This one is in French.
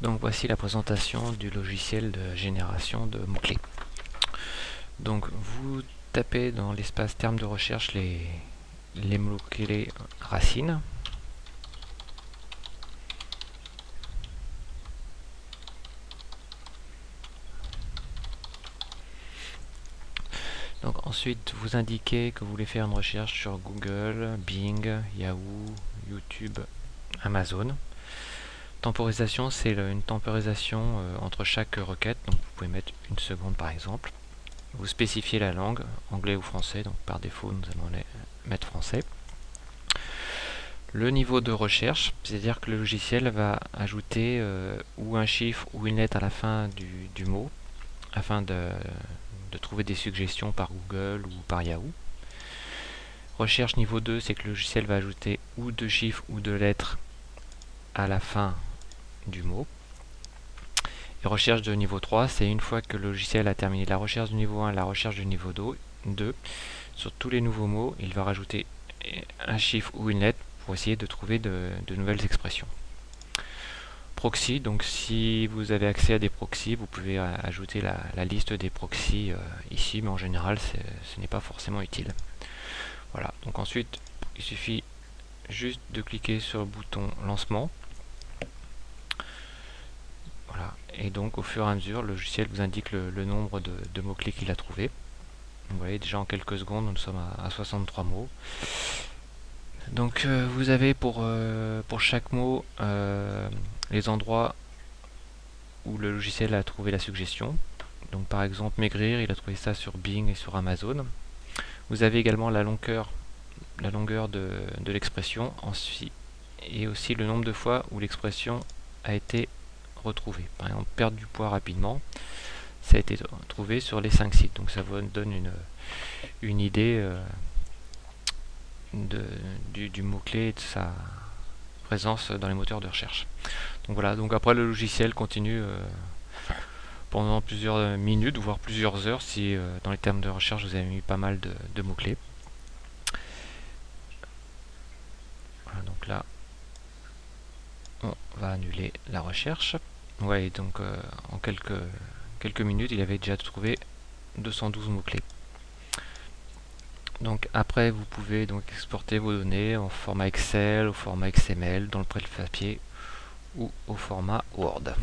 Donc voici la présentation du logiciel de génération de mots-clés. Donc vous tapez dans l'espace termes de recherche les mots-clés racines. Donc ensuite vous indiquez que vous voulez faire une recherche sur Google, Bing, Yahoo, YouTube, Amazon. Temporisation, c'est une temporisation entre chaque requête, donc vous pouvez mettre 1 seconde par exemple. Vous spécifiez la langue, anglais ou français, donc par défaut nous allons mettre français. Le niveau de recherche, c'est-à-dire que le logiciel va ajouter ou un chiffre ou une lettre à la fin du mot, afin de trouver des suggestions par Google ou par Yahoo. Recherche niveau 2, c'est que le logiciel va ajouter ou 2 chiffres ou 2 lettres à la fin du mot. Et recherche de niveau 3, c'est une fois que le logiciel a terminé la recherche du niveau 1 et la recherche du niveau 2, sur tous les nouveaux mots, il va rajouter un chiffre ou une lettre pour essayer de trouver de nouvelles expressions. Proxy, donc si vous avez accès à des proxys, vous pouvez ajouter la liste des proxys ici, mais en général ce n'est pas forcément utile. Voilà, donc ensuite il suffit juste de cliquer sur le bouton lancement. Voilà, et donc au fur et à mesure, le logiciel vous indique le nombre de mots-clés qu'il a trouvé. Vous voyez, déjà en quelques secondes, nous sommes à 63 mots. Donc vous avez pour chaque mot les endroits où le logiciel a trouvé la suggestion. Donc par exemple maigrir, il a trouvé ça sur Bing et sur Amazon. Vous avez également la longueur de l'expression, et aussi le nombre de fois où l'expression a été retrouvée. Par exemple, perdre du poids rapidement, ça a été trouvé sur les 5 sites. Donc ça vous donne une idée du mot-clé et de sa présence dans les moteurs de recherche. Donc voilà, donc après le logiciel continue pendant plusieurs minutes, voire plusieurs heures, si dans les termes de recherche vous avez mis pas mal de mots-clés. Voilà, donc là, on va annuler la recherche. Ouais, donc en quelques minutes, il avait déjà trouvé 212 mots-clés. Donc après, vous pouvez donc exporter vos données en format Excel, au format XML, dans le prêt-papier ou au format Word.